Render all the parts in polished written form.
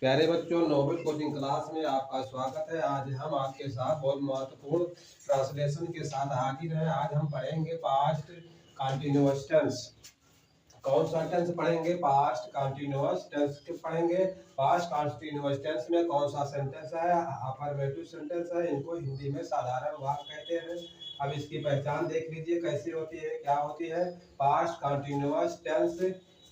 प्यारे बच्चों, Nobel coaching class में आपका स्वागत है। आज हम आपके साथ बहुत महत्वपूर्ण ट्रांसलेशन के साथ हाजिर हैं। आज हम पढ़ेंगे पास्ट कंटिन्यूअस टेंस। कौन सा टेंस पढ़ेंगे? पास्ट कंटिन्यूअस टेंस के पढ़ेंगे। पास्ट कंटिन्यूअस टेंस में कौन सा सेंटेंस है? अफर्मेटिव सेंटेंस है। इनको हिंदी में साधारण वाक्य कहते हैं। अब इसकी पहचान देख लीजिए कैसी होती है, क्या होती है। पास्ट कंटिन्यूअस टेंस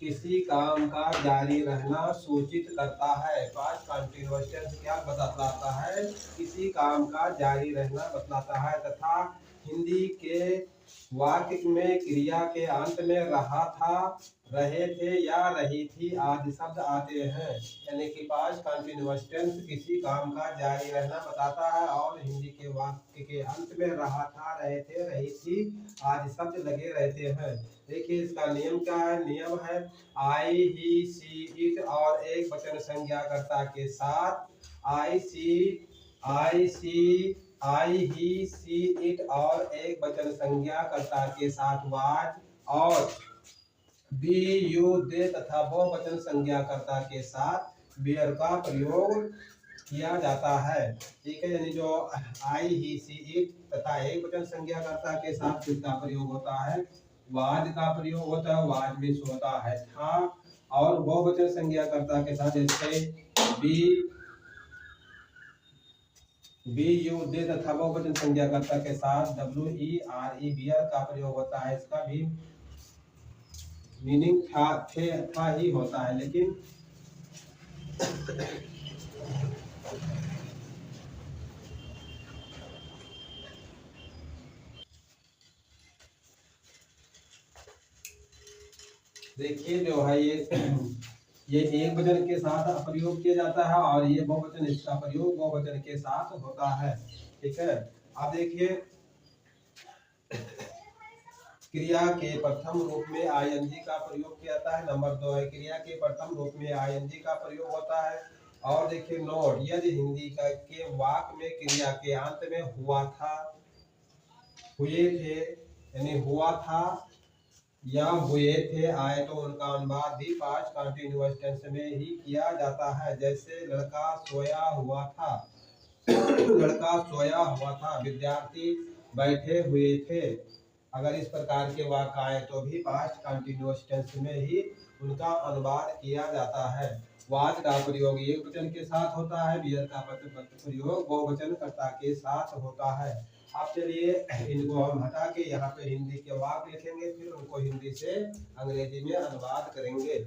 किसी काम का जारी रहना सूचित करता है। पास्ट कंटिन्यूअस टेंस क्या बतलाता है? किसी काम का जारी रहना बतलाता है। तथा हिंदी के वाक्य में क्रिया के अंत में रहा था, रहे थे या रही थी आदि शब्द आते हैं। यानी कि पास्ट कंटिन्यूअस टेंस किसी काम का जारी रहना बताता है और हिंदी के वाक्य के अंत में रहा था, रहे थे, रही थी आदि शब्द लगे रहते हैं। देखिए इसका नियम क्या है। नियम है आई, ही, सी, इट और एक वचन संज्ञाकर्ता के साथ आई, ही, सी, इट और एक वचन संज्ञाकर्ता के साथ वाज और बी, यू, दे तथा बहुवचन संज्ञाकर्ता के साथ वेयर का प्रयोग किया जाता है। ठीक है, यानी जो आई, ही, सी, इट तथा एक वचन संज्ञाकर्ता के साथ किसका प्रयोग होता है? वाज का प्रयोग होता है। वाज मीन्स होता है था। और बहुवचन संज्ञाकर्ता के साथ जैसे बी, यू, दे तथा बहुवचन संज्ञाकर्ता के साथ W, E, R, E, were का प्रयोग होता है। इसका भी मीनिंग था ही होता है, लेकिन देखिए जो है ये एक वचन के साथ प्रयोग किया जाता है और ये बहुवचन, इसका प्रयोग बहुवचन के साथ होता है। ठीक है, अब देखिए क्रिया के प्रथम रूप में आईएनजी का प्रयोग किया जाता है। नंबर 2 है क्रिया के प्रथम रूप में आईएनजी का प्रयोग होता है। और देखिए नोट, यदि हिंदी का के वाक्य में क्रिया के अंत में हुआ था, हुए थे यानी हुआ था या हुए थे आए तो उनका अनुवाद भी पास्ट कंटिन्यूअस टेंस में ही किया जाता है। जैसे लड़का सोया हुआ था, लड़का सोया हुआ था, विद्यार्थी बैठे हुए थे। अगर इस प्रकार के वाक्य आए तो भी पास्ट कंटिन्यूअस टेंस में ही उनका अनुवाद किया जाता है। वाज का प्रयोग एक वचन के साथ होता है, बियर का प्रयोग बहुवचन कर्ता के साथ होता है। अब चलिए इनको हम हटा के यहाँ पे हिंदी के वाक्य लिखेंगे, फिर उनको हिंदी से अंग्रेजी में अनुवाद करेंगे।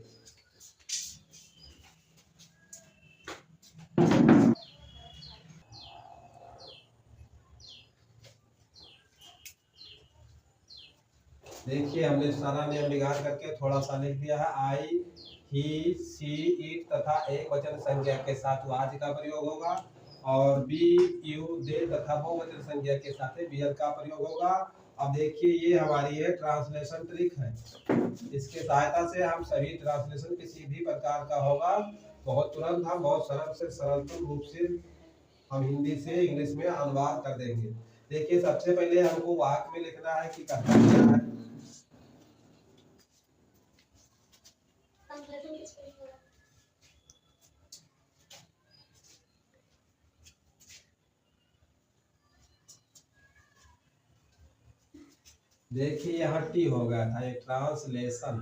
देखिए हमने सारा नियम बिगाड़ करके थोड़ा सा लिख दिया है। आई, ही, सी, इट तथा एक वचन संज्ञा के साथ वाज का प्रयोग होगा और बी, यू, दे तथा बहुवचन संज्ञा के साथ बियर का प्रयोग होगा। अब देखिए ये हमारी है ट्रांसलेशन ट्रिक है। इसके सहायता से हम सभी ट्रांसलेशन किसी भी प्रकार का होगा बहुत तुरंत हम बहुत सरल से सरलतम रूप से हम हिंदी से इंग्लिश में अनुवाद कर देंगे। देखिए सबसे पहले हमको वाक्य में लिखना है कि करना क्या है। देखिए यहाँ टी हो गया था, ये ट्रांसलेशन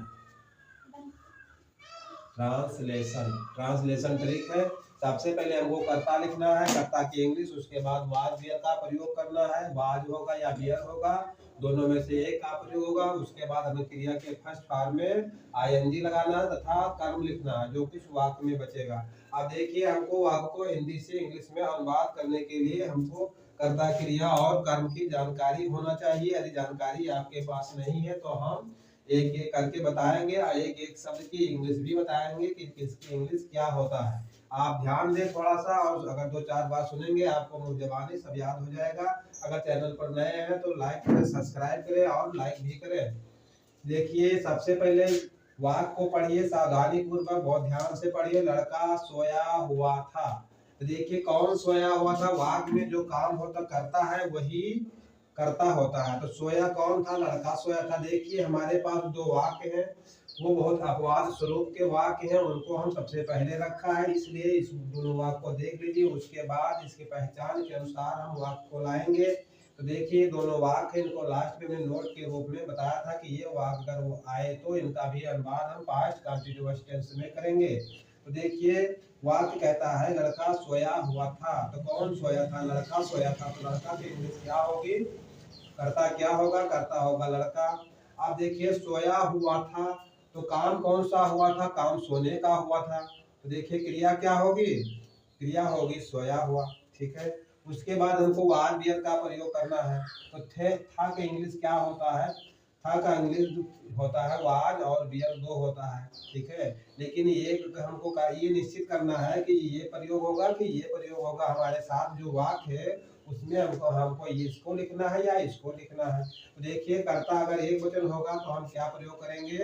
ट्रांसलेशन ट्रिक है। सबसे पहले हमको कर्ता लिखना है, कर्ता की इंग्लिश, उसके बाद वाज बियर का प्रयोग करना है। वाज होगा या बियर होगा, दोनों में से एक का प्रयोग होगा। उसके बाद हमें क्रिया के फर्स्ट फॉर्म में आईएनजी लगाना है तथा कर्म लिखना है जो कुछ वाक्य में बचेगा। अब देखिए हमको वाक्य को हिंदी से इंग्लिश में अनुवाद करने के लिए हमको कर्ता, क्रिया और कर्म की जानकारी होना चाहिए। यदि जानकारी आपके पास नहीं है तो हम एक एक करके बताएंगे और एक एक शब्द की इंग्लिश भी बताएंगे कि किसकी इंग्लिश क्या होता है। आप ध्यान दें थोड़ा सा, और अगर 2-4 बार सुनेंगे आपको मुंह जबानी सब याद हो जाएगा। अगर चैनल पर नए हैं तो लाइक करें, सब्सक्राइब करें और लाइक भी करें। देखिए सबसे पहले वाक्य को पढ़िए सावधानी पूर्वक, बहुत ध्यान से पढ़िए। लड़का सोया हुआ था। तो देखिए कौन सोया हुआ था? वाक्य में जो काम होता करता है वही करता होता है। तो सोया कौन था? लड़का सोया था। देखिए हमारे पास दो वाक्य है, वो बहुत अपवाद स्वरूप के वाक्य हैं, उनको हम सबसे पहले रखा है, इसलिए इस दोनों वाक्य को देख लीजिए। उसके बाद इसके पहचान के अनुसार हम वाक्य को लाएंगे। तो देखिए दोनों वाक्य, इनको लास्ट में मैं नोट के रूप में बताया था कि ये वाक्य अगर वो आए तो इनका भी अनुवाद हम पास्ट कंटीन्यूअस टेंस में करेंगे। तो देखिए वाक्य कहता है लड़का सोया हुआ था। तो कौन सोया था? लड़का सोया था। तो लड़का की इंग्लिश क्या होगी? कर्ता क्या होगा? कर्ता होगा लड़का। अब देखिए सोया हुआ था, तो काम कौन सा हुआ था? काम सोने का हुआ था। तो देखिए क्रिया क्या होगी? क्रिया होगी सोया हुआ। ठीक है, उसके बाद हमको वाज बियर का प्रयोग करना है। तो थे था का इंग्लिश क्या होता है? था का इंग्लिश होता है वाज, और बियर दो होता है। ठीक है, लेकिन एक हमको ये निश्चित करना है कि ये प्रयोग होगा कि ये प्रयोग होगा। हमारे साथ जो वाक्य है उसमें हमको हमको इसको लिखना है या इसको लिखना है। तो देखिए कर्ता अगर एक वचन होगा तो हम क्या प्रयोग करेंगे?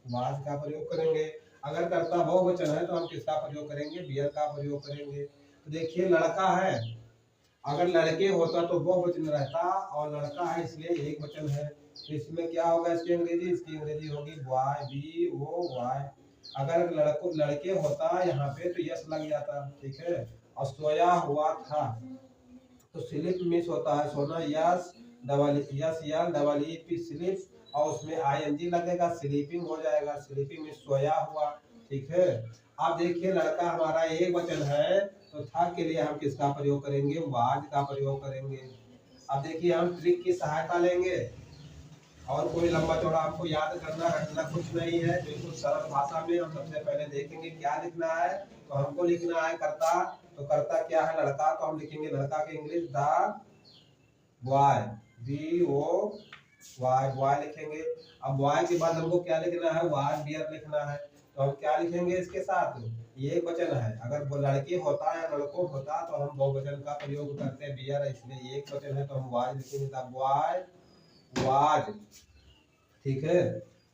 वाज का प्रयोग करेंगे। अगर कर्ता बहुवचन है तो हम किसका प्रयोग करेंगे? बियर का प्रयोग करेंगे। तो देखिए लड़का है, अगर लड़के होता तो बहुवचन रहता, और लड़का है इसलिए एक वचन है। तो इसमें क्या होगा? इसकी अंग्रेजी, इसकी अंग्रेजी होगी बॉय, बी ओ वाई। अगर लड़के होता यहाँ पे तो यस लग जाता। ठीक है, और सोया हुआ था तो स्लिप मिस होता है, सोना, yes double S L double E P slip, और उसमें आईएनजी लगेगा, स्लीपिंग हो जाएगा। स्लीपिंग में सोया हुआ। ठीक है, अब देखिए लड़का हमारा एक वचन है, तो था के लिए हम किसका प्रयोग करेंगे? वाज का प्रयोग करेंगे। अब देखिए हम ट्रिक की सहायता लेंगे, और कोई लंबा चौड़ा आपको याद करना रखना कुछ नहीं है, बिल्कुल सरल भाषा में हम सबसे पहले देखेंगे क्या लिखना है। तो हमको लिखना है कर्ता। तो कर्ता क्या है? लड़का। तो हम लिखेंगे लड़का के English the boy, B O Y, boy लिखेंगे। अब बॉय के बाद हमको क्या लिखना है? वाज बियर लिखना है। तो हम क्या लिखेंगे इसके साथ? ये एक वचन है, अगर वो लड़के होता या लड़कों होता तो हम बहुवचन का प्रयोग करते हैं बियर, इसलिए एक वचन है तो हम वाज लिखेंगे, द बॉय वाज। ठीक है,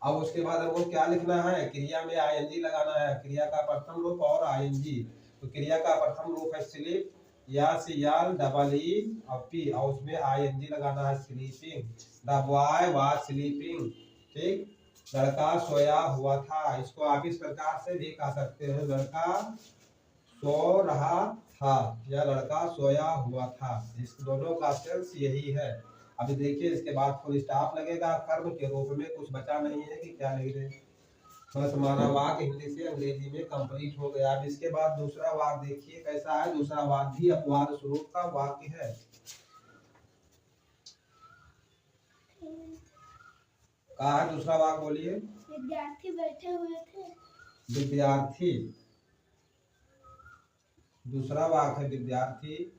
अब उसके बाद हमको क्या लिखना है? क्रिया में आईएनजी लगाना है, क्रिया का प्रथम रूप और आईएनजी। तो क्रिया का प्रथम रूप है स्लीप, या से याल डबल ई और पी, और उसमें आईएनजी लगाना है, sleeping. The boy was sleeping. ठीक, लड़का सोया हुआ था। इसको आप इस प्रकार से भी कह सकते हैं, लड़का सो रहा था या लड़का सोया हुआ था। इस दोनों का सेंस यही है। अभी देखिए इसके बाद फुल स्टॉप लगेगा, कर्म के रूप में कुछ बचा नहीं है कि क्या लिख दें। बस हमारा वाक्य हिंदी से अंग्रेजी में कंप्लीट हो गया। अब इसके बाद दूसरा वाक्य देखिए कैसा है। दूसरा वाक्य भी अपवाद स्वरूप का वाक्य है। कहा है दूसरा वाक्य? बोलिए। विद्यार्थी बैठे हुए थे। विद्यार्थी, दूसरा वाक्य है विद्यार्थी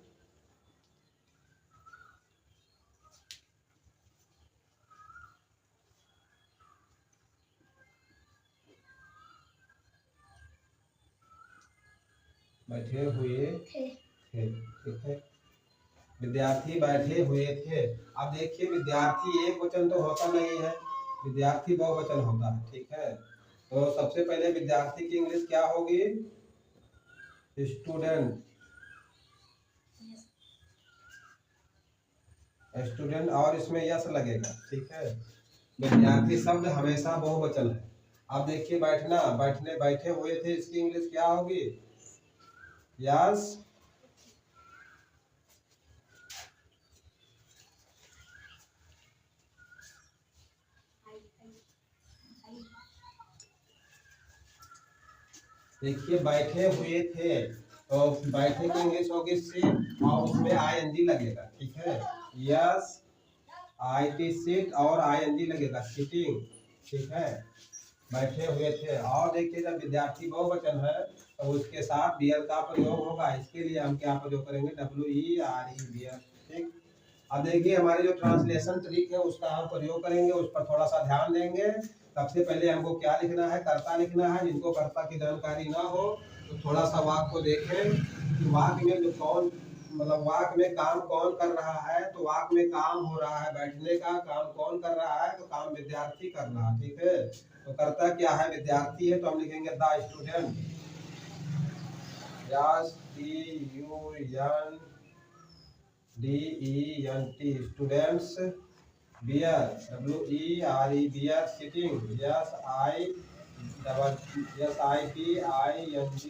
बैठे हुए थे। ठीक है, विद्यार्थी बैठे हुए थे। अब देखिए विद्यार्थी एक वचन तो होता नहीं है, विद्यार्थी बहुवचन होता है। ठीक है, तो सबसे पहले विद्यार्थी की इंग्लिश क्या होगी? स्टूडेंट, स्टूडेंट, और इसमें यस लगेगा। ठीक है, विद्यार्थी शब्द हमेशा बहुवचन है। अब देखिए बैठना, बैठने बैठे हुए थे, इसकी इंग्लिश क्या होगी? यस। देखिए बैठे हुए थे, तो बैठे की इंग्लिश होगी सिट, और उसमें आईएनजी लगेगा। ठीक है, यस आई टी सिट, और आईएनजी लगेगा, सिटिंग। ठीक है, बैठे हुए थे। और देखिए जब विद्यार्थी बहुवचन है तो उसके साथ बियर का प्रयोग होगा। इसके लिए हम क्या प्रयोग करेंगे? WERE, beer. ठीक, अब देखिए हमारी जो ट्रांसलेशन ट्रिक है उसका हम प्रयोग करेंगे, उस पर थोड़ा सा ध्यान देंगे। सबसे पहले हमको क्या लिखना है? कर्ता लिखना है। जिनको कर्ता की जानकारी ना हो तो थोड़ा सा वाक्य को देखें कि वाक्य में जो कौन, मतलब वाक्य में काम कौन कर रहा है। तो वाक्य में काम हो रहा है बैठने का, काम कौन कर रहा है? तो काम विद्यार्थी कर रहा है। ठीक है, तो कर्ता क्या है? विद्यार्थी है, तो हम लिखेंगे the student, STUDENT, students. Were, WERE, were. Sitting, SITING, SITING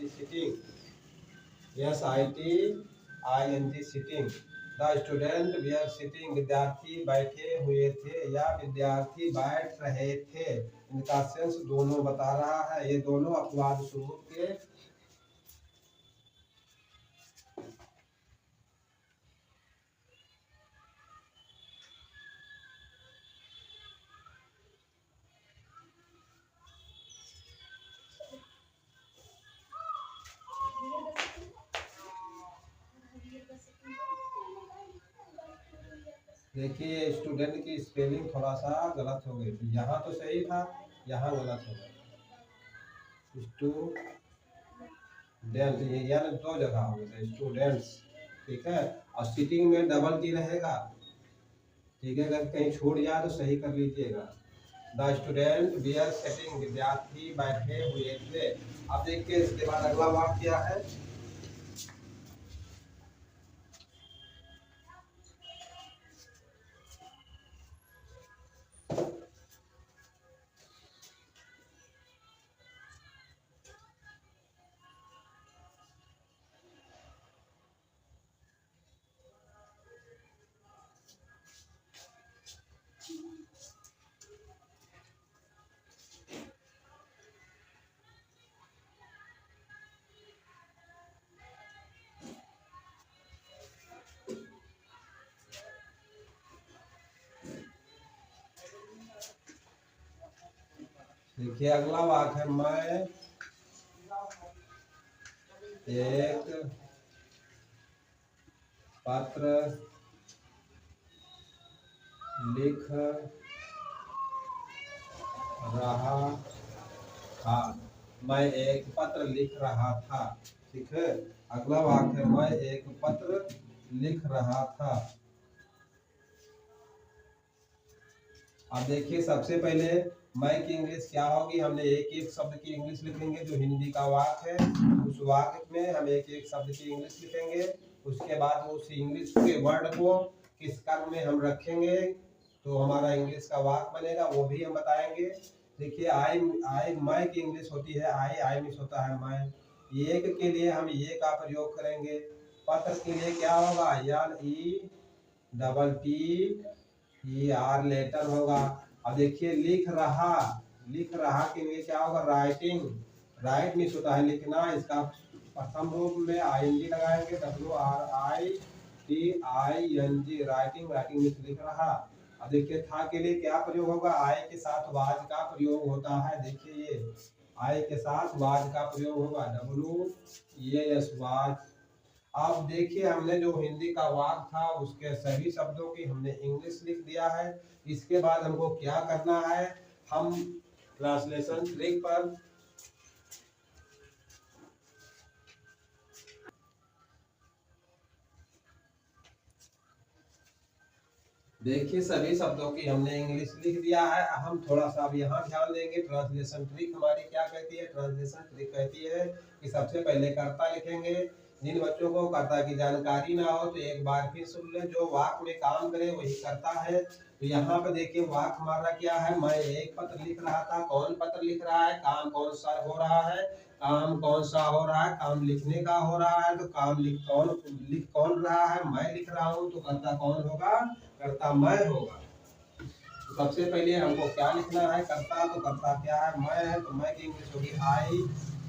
sitting, SITING sitting। The student were sitting, विद्यार्थी बैठे हुए थे या विद्यार्थी बैठ रहे थे। इनका सेंस दोनों बता रहा है। ये दोनों अपवाद स्वरूप के देखिए स्टूडेंट की स्पेलिंग थोड़ा सा गलत हो गई थी। यहाँ तो सही था, यहाँ गलत हो गया। स्टूडेंट ये यानी दो जगह हो गए स्टूडेंट्स, ठीक है। और सिटिंग में डबल टी रहेगा, ठीक है। अगर कहीं छूट जाए तो सही कर लीजिएगा। द स्टूडेंट वेयर सिटिंग, विद्यार्थी बैठे हुए थे। अब देखिए इसके बाद अगला वाक्य क्या है। देखिए अगला वाक्य है, मैं एक पत्र लिख रहा था। मैं एक पत्र लिख रहा था, ठीक है। अगला वाक्य है, मैं एक पत्र लिख रहा था। अब देखिए सबसे पहले मैं की इंग्लिश क्या होगी। हमने एक एक शब्द की इंग्लिश लिखेंगे। जो हिंदी का वाक्य है उस वाक्य में हम एक एक शब्द की इंग्लिश लिखेंगे। उसके बाद उस इंग्लिश के वर्ड को किस कर्म में हम रखेंगे तो हमारा इंग्लिश का वाक्य बनेगा, वो भी हम बताएंगे। देखिए आई मैं की इंग्लिश होती है आई मिस होता है मैं। एक के लिए हम ये का प्रयोग करेंगे। पत्र के लिए क्या होगा, LETTER लेटर होगा। अब देखिए लिख रहा के लिए क्या होगा, राइटिंग। राइट मिस होता है लिखना। इसका प्रथम रूप में ING लगाएंगे, WRITING राइटिंग। राइटिंग मिस लिख रहा। अब देखिए था के लिए क्या प्रयोग होगा, आई के साथ वाज का प्रयोग होता है। देखिए ये आई के साथ वाज का प्रयोग होगा, WAS वाज। अब देखिए हमने जो हिंदी का वाक्य था उसके सभी शब्दों की हमने इंग्लिश लिख दिया है। इसके बाद हमको क्या करना है, हम ट्रांसलेशन ट्रिक पर देखिए सभी शब्दों की हमने इंग्लिश लिख दिया है। हम थोड़ा सा अब यहाँ ध्यान देंगे। ट्रांसलेशन ट्रिक हमारी क्या कहती है, ट्रांसलेशन ट्रिक कहती है कि सबसे पहले कर्ता लिखेंगे। जिन बच्चों को कर्ता की जानकारी ना हो तो एक बार फिर सुन ले। जो वाक्य में काम करे वही करता है। तो यहाँ पे देखिए वाक्य हमारा क्या है, मैं एक पत्र लिख रहा था। कौन पत्र लिख रहा है, काम कौन सा हो रहा है, काम कौन सा हो रहा है, काम लिखने का हो रहा है। तो काम लिख कौन रहा है, मैं लिख रहा हूँ। तो कर्ता कौन होगा, कर्ता मैं होगा। तो सबसे पहले हमको क्या लिखना है, कर्ता। तो कर्ता क्या है, मैं है। तो मैं की इंग्लिश होगी आई।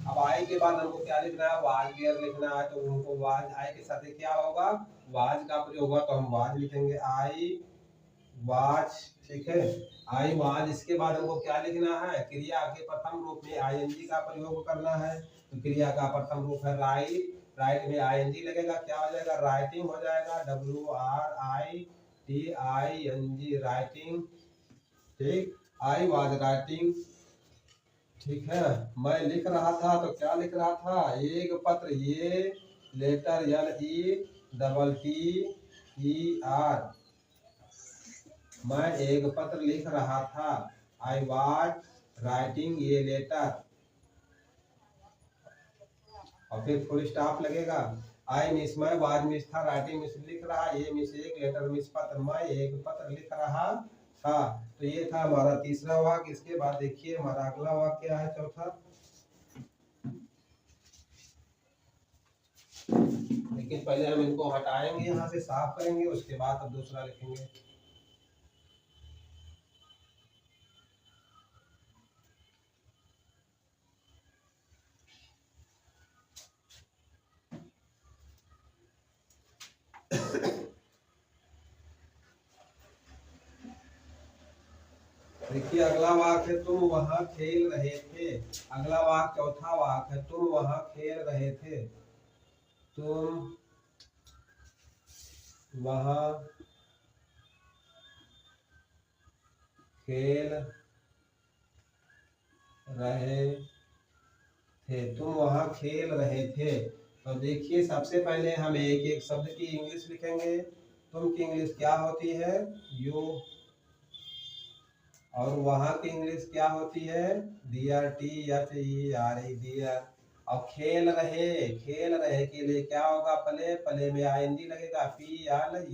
अब आई के बाद हमको क्या लिखना है, वाज वेयर लिखना है। तो उनको वाज आई के साथ क्या होगा, वाज का प्रयोग होगा। तो हम वाज लिखेंगे, आई वाज, ठीक है। I was. इसके बाद हमको क्या लिखना है, क्रिया के प्रथम रूप में ING का प्रयोग करना है। तो क्रिया का प्रथम रूप है राइट। राइट में ING लगेगा, क्या हो जाएगा, राइटिंग हो जाएगा, WRITING राइटिंग, ठीक। आई वाज राइटिंग, ठीक है। मैं लिख रहा था। तो क्या लिख रहा था, एक पत्र, ये लेटर LETTER। मैं एक पत्र लिख रहा था, I was writing a letter. और फिर फुल स्टॉप लगेगा। आई मिस मैं, वाज मिस था, राइटिंग मिस लिख रहा, ये मिस एक, लेटर मिस पत्र। मैं एक पत्र लिख रहा था। तो ये था हमारा तीसरा वाक्य। इसके बाद देखिए हमारा अगला वाक्य क्या है, चौथा। लेकिन पहले हम इनको हटाएंगे, यहाँ से साफ करेंगे, उसके बाद अब दूसरा लिखेंगे। देखिए अगला वाक्य है, तुम वहां खेल रहे थे। अगला वाक्य चौथा वाक्य है, तुम वहां खेल रहे थे। तुम वहां खेल रहे थे। तुम वहां खेल रहे थे। तो देखिए सबसे पहले हम एक एक शब्द की इंग्लिश लिखेंगे। तुम की इंग्लिश क्या होती है, यू। और वहां की इंग्लिश क्या होती है, डियर, THERE, डियर। और खेल रहे के लिए क्या होगा, प्ले, प्ले में ING लगेगा, PLY,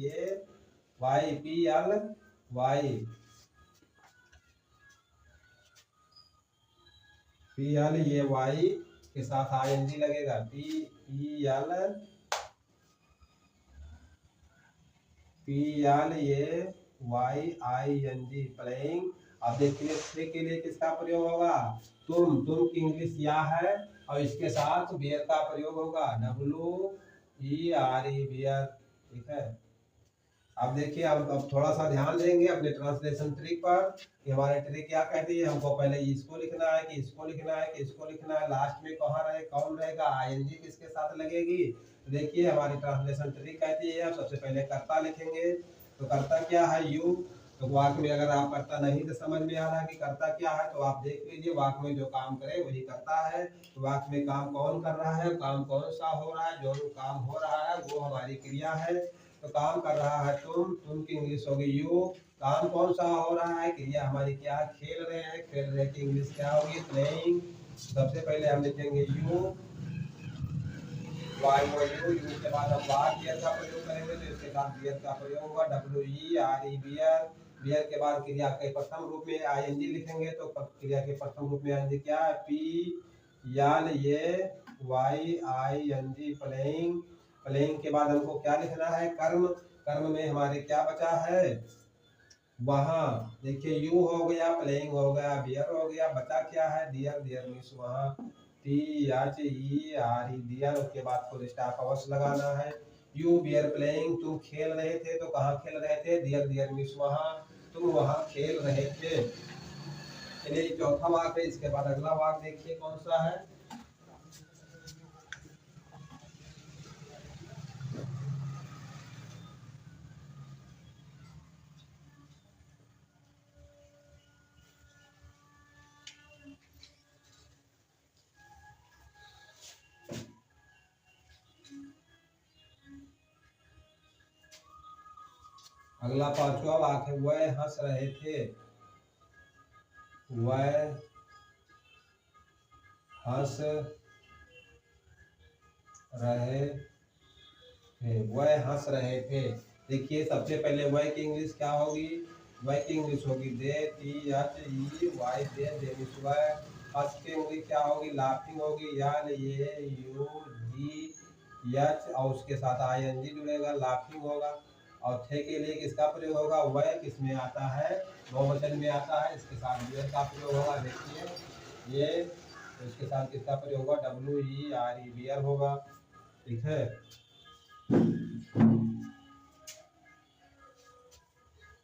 PLY के साथ ING लगेगा, PLYING, प्लेइंग। अब देखिए थे के लिए किसका प्रयोग होगा, तुम की इंग्लिश या है, और इसके साथ बियर का प्रयोग होगा, WERE, बियर। ठीक है। अब देखिए अब थोड़ा सा ध्यान देंगे अपने ट्रांसलेशन ट्रिक पर कि हमारी ट्रिक क्या कहती है। हमको पहले इसको लिखना है कि इसको लिखना है कि इसको लिखना है, लास्ट में कहाँ रहे, कौन रहेगा, ING किसके साथ लगेगी। तो देखिए हमारी ट्रांसलेशन ट्रिक कहती है, सबसे पहले कर्ता लिखेंगे। तो कर्ता क्या है, यू। तो वाक्य में अगर आप कर्ता नहीं तो समझ में आ रहा है कि कर्ता क्या है, तो आप देख लीजिए वाक्य में जो काम करे वही करता है। तो वाक्य में काम कौन कर रहा है, काम कौन सा हो रहा है, जो काम हो रहा है वो हमारी क्रिया है। तो काम कर रहा है तुम की इंग्लिश होगी यू। काम कौन सा हो रहा है, क्रिया हमारी क्या, खेल रहे की इंग्लिश क्या होगी, प्लेइंग। सबसे पहले हम लिखेंगे यू, यू के बाद हम बियर का प्रयोग करेंगे, तो इसके साथ बियर का प्रयोग होगा, WERE, बियर। बियर के बाद क्रिया के प्रथम रूप में ING लिखेंगे, तो क्रिया के प्रथम रूप में ING क्या है, PLAYING, प्लेइंग। प्लेइंग के बाद हमको क्या लिखना है, कर्म। कर्म में हमारे क्या बचा है, वहां। देखिए यू हो गया, प्लेइंग हो गया, बियर हो गया, बचा क्या है, डियर। डियर मीन्स वहां, THERE, डियर। उसके बाद फुल स्टॉप अवश्य लगाना है। यू बियर प्लेइंग, तुम खेल रहे थे, तो कहाँ खेल रहे थे, डियर। डियर मीन्स वहां, तुम वहां खेल रहे थे। चलिए चौथा वाक्य है। इसके बाद अगला वाक्य देखिए कौन सा है। अगला पांचवा वाक्य है, वह हंस रहे थे। वह हंस रहे थे। वह हंस रहे थे। देखिए सबसे पहले वह की इंग्लिश क्या होगी, वह की इंग्लिश होगी दे, THEY, दे मीन्स वह। हंस की इंग्लिश क्या होगी, लाफिंग होगी, LAUGH, और उसके साथ ING जुड़ेगा, लाफिंग होगा। और थे के लिए किसका प्रयोग होगा, वह किसमें आता है, बहुवचन में आता है, इसके साथ बियर का प्रयोग होगा। देखिए ये, इसके साथ किसका प्रयोग होगा, WERE, बियर होगा। ठीक है।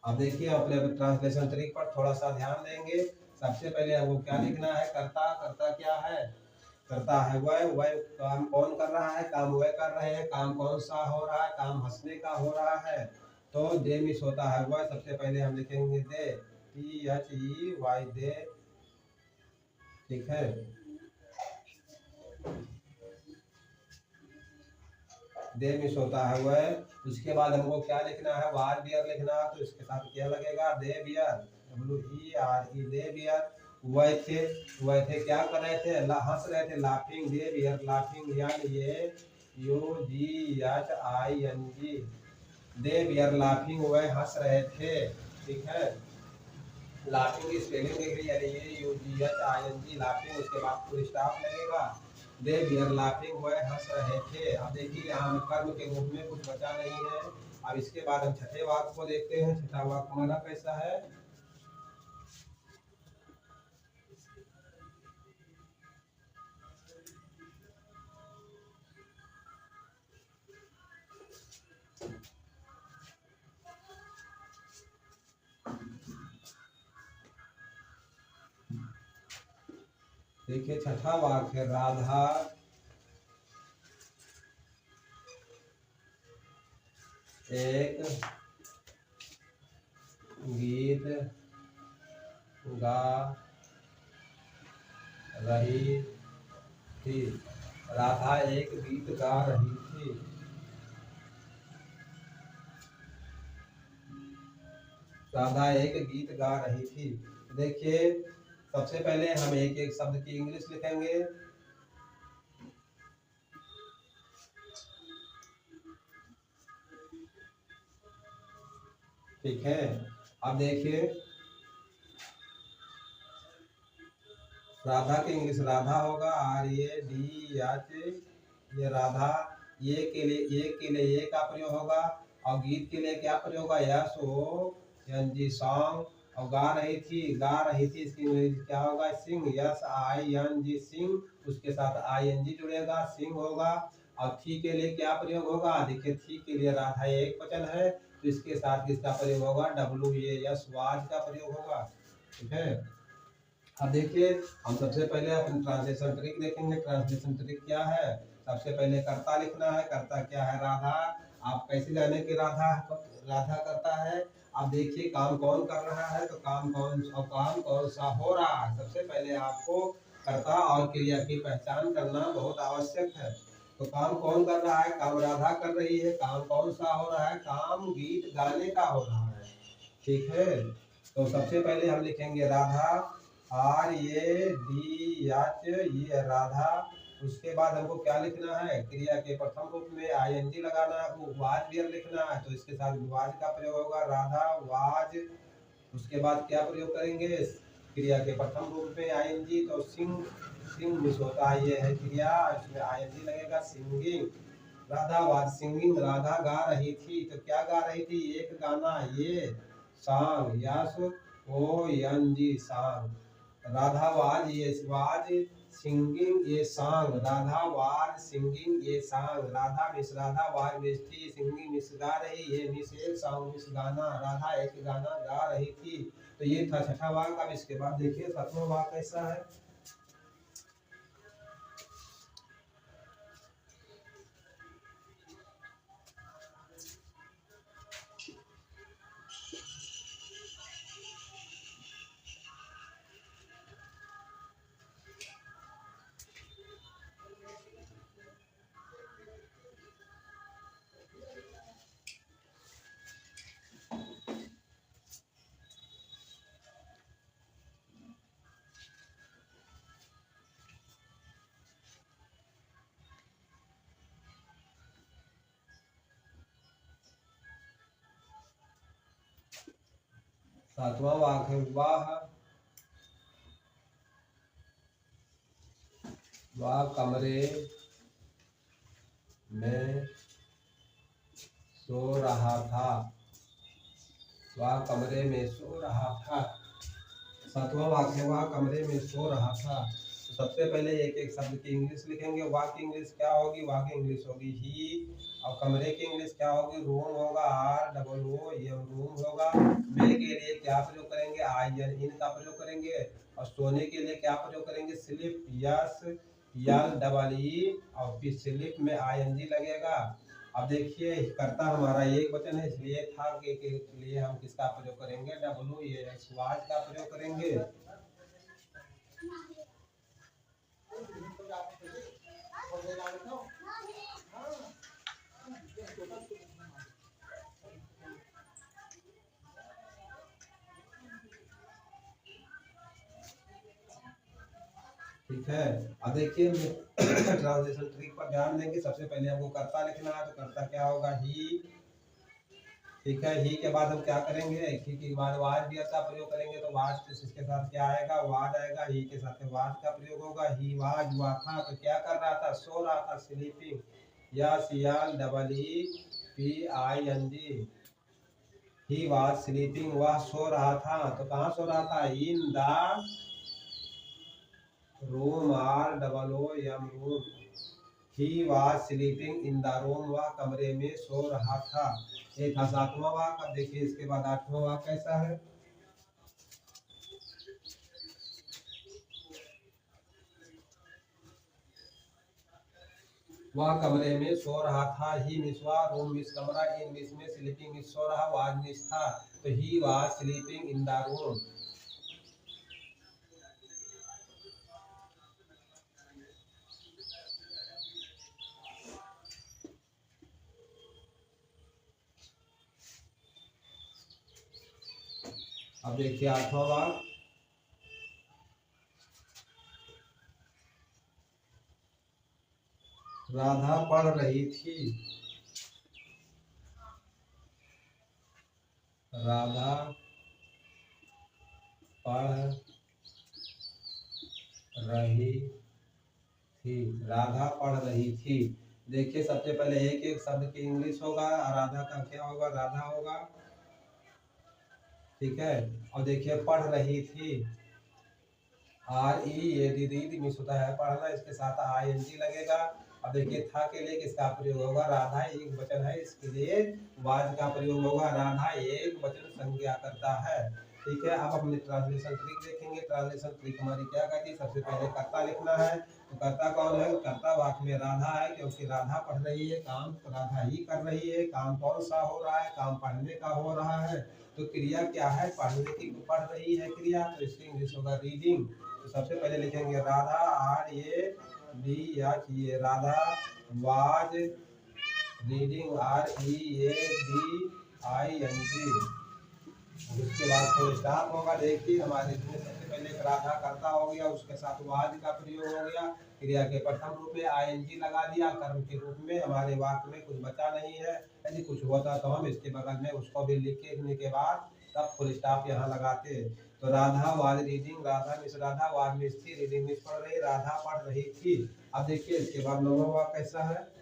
अब देखिए अपने ट्रांसलेशन ट्रिक पर थोड़ा सा ध्यान देंगे। सबसे पहले हमको क्या लिखना है, कर्ता। कर्ता क्या है, करता है वह काम कौन कर रहा है, काम वह कर रहे हैं, काम कौन सा हो रहा है, काम हंसने का हो रहा है। तो दे मिस होता है वह। सबसे पहले हम लिखेंगे दे, THEY, दे। ठीक है। दे मिस होता है वह। उसके बाद हमको क्या लिखना है, वार बियर लिखना है, तो इसके साथ क्या लगेगा, दे बियर, WERE, दे बियर। वह थे क्या कर रहे थे, हंस रहे थे, लाफिंग, दे बियर लाफिंग, UGHING, दे बियर लाफिंग, वह हंस रहे थे। ठीक है। लाफिंग की स्पेलिंग देख ली, LAUGHING लाफिंग, उसके बाद फुल स्टॉप लगेगा। दे वियर लाफिंग, वह हंस रहे थे। अब देखिए यहाँ में कर्म के रूप में कुछ बचा नहीं है। अब इसके बाद हम छठे वाक्य को देखते हैं। छठा वाक्य हमारा कैसा है? देखिए छठा वाक्य है, राधा एक गीत गा रही थी। राधा एक गीत गा रही थी। राधा एक गीत गा रही थी। देखिए सबसे पहले हम एक एक शब्द की इंग्लिश लिखेंगे। ठीक है, अब देखिए राधा की इंग्लिश राधा होगा, RADH, ये राधा। ये के लिए ये का प्रयोग होगा, और गीत के लिए क्या प्रयोग होगा? SONG song. और गा रही थी, इसकी इंग्लिश क्या होगा? सिंग, SING सिंग, उसके साथ ING जुड़ेगा, सिंग होगा। और थी के लिए क्या प्रयोग होगा? देखिए थी के लिए राधा एक वचन है, तो इसके साथ किसका प्रयोग होगा? WAS वाज का प्रयोग होगा। ठीक है, अब देखिए हम सबसे पहले अपन ट्रांसलेशन ट्रिक देखेंगे। ट्रांसलेशन ट्रिक क्या है? सबसे पहले कर्ता लिखना है। कर्ता क्या है? राधा। आप कैसे जाने कि राधा करता है? आप देखिए काम कौन कर रहा है, तो काम कौन सा हो रहा है। सबसे पहले आपको कर्ता और क्रिया की पहचान करना बहुत आवश्यक है। तो काम कौन कर रहा है? काम राधा कर रही है। काम कौन सा हो रहा है? काम गीत गाने का हो रहा है। ठीक है, तो सबसे पहले हम लिखेंगे राधा, RADH, ये राधा। उसके बाद हमको क्या लिखना है? क्रिया के प्रथम रूप में ING लगाना है, वो वाज वियर लिखना है, तो इसके साथ वाज का प्रयोग होगा, राधा वाज। उसके बाद क्या प्रयोग करेंगे? क्रिया के प्रथम रूप में ING, तो सिंग मिस होता है, ये है क्रिया, इसमें ING लगेगा, singing. Radha was singing, Radha गा रही थी, तो क्या गा रही थी? एक गाना, ये song, SONG song. Radha was, ये वाज सिंगिंग ये सॉन्ग, राधा वाज सिंगिंग ये सॉन्ग। राधा वाज मिस थी, सिंगिंग मिस गा रही, ये मिस एक सॉन्ग मिस गाना, राधा एक गाना गा रही थी। तो ये था छठा वाक्य। अब इसके बाद देखिए सातवां वाक्य कैसा है? सातवां वाक्य है, वह कमरे में सो रहा था। वह कमरे में सो रहा था। सातवां वाक्य है, वह कमरे में सो रहा था। तो सबसे पहले एक एक शब्द की इंग्लिश लिखेंगे। वह की इंग्लिश क्या होगी? वह की इंग्लिश होगी ही। और कमरे की इंग्लिश क्या होगी? रूम होगा, ROOM रूम होगा। मिल के लिए क्या प्रयोग करेंगे? IN का प्रयोग करेंगे। और सोने के लिए क्या प्रयोग करेंगे? स्लिप, SLEE, और फिर स्लिप में ING लगेगा। अब देखिए कर्ता हमारा एक वचन है, इसलिए था के लिए हम किसका प्रयोग करेंगे? WAS वाज का प्रयोग करेंगे। ठीक है, अब देखिए ट्रांसलेशन ट्रिक पर ध्यान देंगे। सबसे पहले हमको कर्ता लिखना है, तो कर्ता क्या होगा? ही। ठीक है। ही के बाद हम क्या करेंगे, ही के बाद वाज भी का प्रयोग करेंगे तो वाज इसके साथ क्या आएगा, वाज आएगा। ही के साथ वाज का प्रयोग होगा। ही वाज हुआ था तो क्या कर रहा था, सो रहा था, स्लीपिंग, या सियाल double E P I N G. He was sleeping, वह सो रहा था। तो कहाँ सो रहा था, in the room, R double O M room. He was sleeping in the room, वह कमरे में सो रहा था। ये था 7वां वाक्य। अब देखिए इसके बाद 8वां वाक्य कैसा है। वह कमरे में सो रहा था। ही मिस वह, रूम मिस कमरा, इन मिस में, स्लीपिंग मिस सो रहा, वाज मिस था। तो ही was sleeping in the room. अब देखिए 8वां वाक्य। राधा पढ़ रही थी। राधा पढ़ रही थी। राधा पढ़ रही थी। देखिए सबसे पहले एक एक शब्द की इंग्लिश होगा, राधा का क्या होगा, राधा होगा। ठीक है। और देखिए पढ़ रही थी, are E A D, read miss होता है पढ़ना, इसके साथ आई एन जी लगेगा। अब देखिए था के लिए किसका प्रयोग होगा, राधा एक वचन है, इसके लिए वाज का प्रयोग होगा। राधा एक वचन संज्ञा करता है। ठीक है। अब अपने ट्रांसलेशन ट्रिक देखेंगे। ट्रांसलेशन ट्रिक हमारी क्या कहती है, सबसे पहले कर्ता लिखना है। तो कर्ता कौन है, कर्ता वाक्य में राधा है, क्योंकि राधा पढ़ रही है, काम तो राधा ही कर रही है। काम कौन सा हो रहा है, काम पढ़ने का हो रहा है। तो क्रिया क्या है, पढ़ने की, पढ़ रही है क्रिया, तो इसकी इंग्लिश होगा रीडिंग। तो सबसे पहले लिखेंगे Radha, R A D H E, Radha was reading, R E A D I N G. उसके बाद फुल स्टॉप होगा। देखिए हमारे इसमें सबसे पहले राधा करता हो गया, उसके साथ वाज का प्रयोग हो गया, क्रिया के प्रथम रूप में आईएनजी लगा दिया, कर्म के रूप में। हमारे वाक्य में कुछ बचा नहीं है। यदि कुछ होता तो हम इसके बगल में उसको भी लिखने के बाद तब फुल स्टॉप यहाँ लगाते। तो Radha was reading, Radha miss Radha, was miss थी, रीडिंग मिस पढ़ रही, राधा पढ़ रही थी। अब देखिए इसके बाद 9वां वाक्य कैसा है।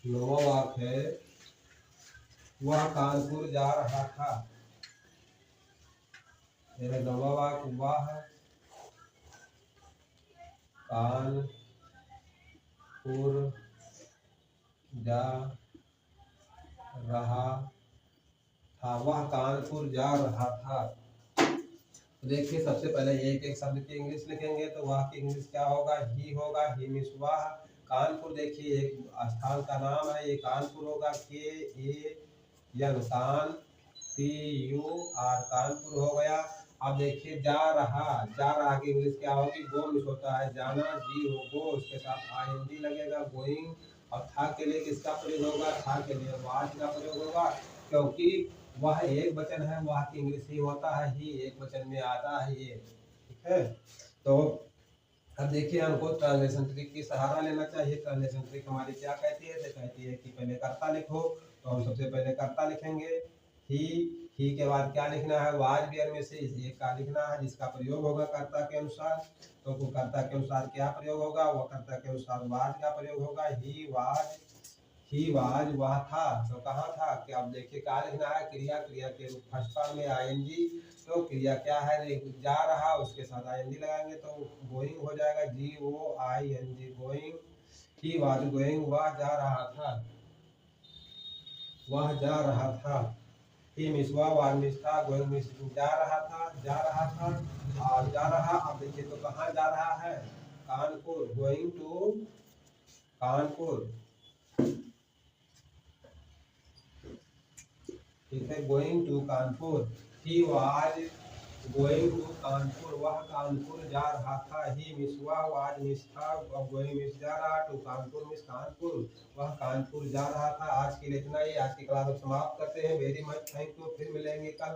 नौवां वाक्य है, वह कानपुर जा रहा था। मेरा नौवां वाक्य, वह कानपुर जा रहा था। वह कानपुर जा रहा था। देखिए सबसे पहले एक एक शब्द की इंग्लिश लिखेंगे। तो वह की इंग्लिश क्या होगा, ही होगा, ही मिस वह। कानपुर देखिए एक स्थान का नाम है, ये कानपुर होगा, के ए एन, कान पी यू आर, कानपुर हो गया। अब देखिए जा रहा की इंग्लिश क्या होगी, गो मिस होता है, जाना, जी हो गो, उसके साथ आई एन जी लगेगा, गोइंग। और था के लिए किसका प्रयोग होगा, था के लिए वाज का प्रयोग होगा, क्योंकि वह एक वचन है, वह की इंग्लिश ही होता है, ही एक वचन में आता है ये। ठीक है। तो अब देखिए हमको ट्रांसलेशन ट्रिक की सहारा लेना चाहिए। ट्रांसलेशन ट्रिक हमारी क्या कहती है, तो कहती है कि पहले कर्ता लिखो। तो हम सबसे पहले कर्ता लिखेंगे। ही के बाद क्या लिखना है, वाज बियर में से एक का लिखना है, जिसका प्रयोग होगा कर्ता के अनुसार। तो कर्ता के अनुसार क्या प्रयोग होगा, वह कर्ता के अनुसार वाज का प्रयोग होगा। ही वाज वह था। तो कहाँ था, कि अब देखिए क्या लिखना है, क्रिया, क्रिया के रूप फर्स्ट फॉर्म में आईएनजी। तो क्रिया क्या है, जा रहा, उसके साथ आईएनजी लगाएंगे तो गोइंग हो जाएगा, G O I N G, going. He was going, वह जा रहा था, वह जा रहा था। ही मिस वह, वाज मिस था, गोइंग मिस जा रहा था, और जा रहा। अब देखिए तो कहाँ जा रहा है, कानपुर, गोइंग टू कानपुर। ठीक है, going to Kanpur. He was going to Kanpur, वह कानपुर जा रहा था। ही मिस, वह आज मिस था। गोइंग मिस जा रहा, टू कानपुर मिस कानपुर, वह कानपुर जा रहा था। आज के लिए इतना ही, आज की क्लास को समाप्त करते हैं। वेरी मच थैंक यू, फिर मिलेंगे कल।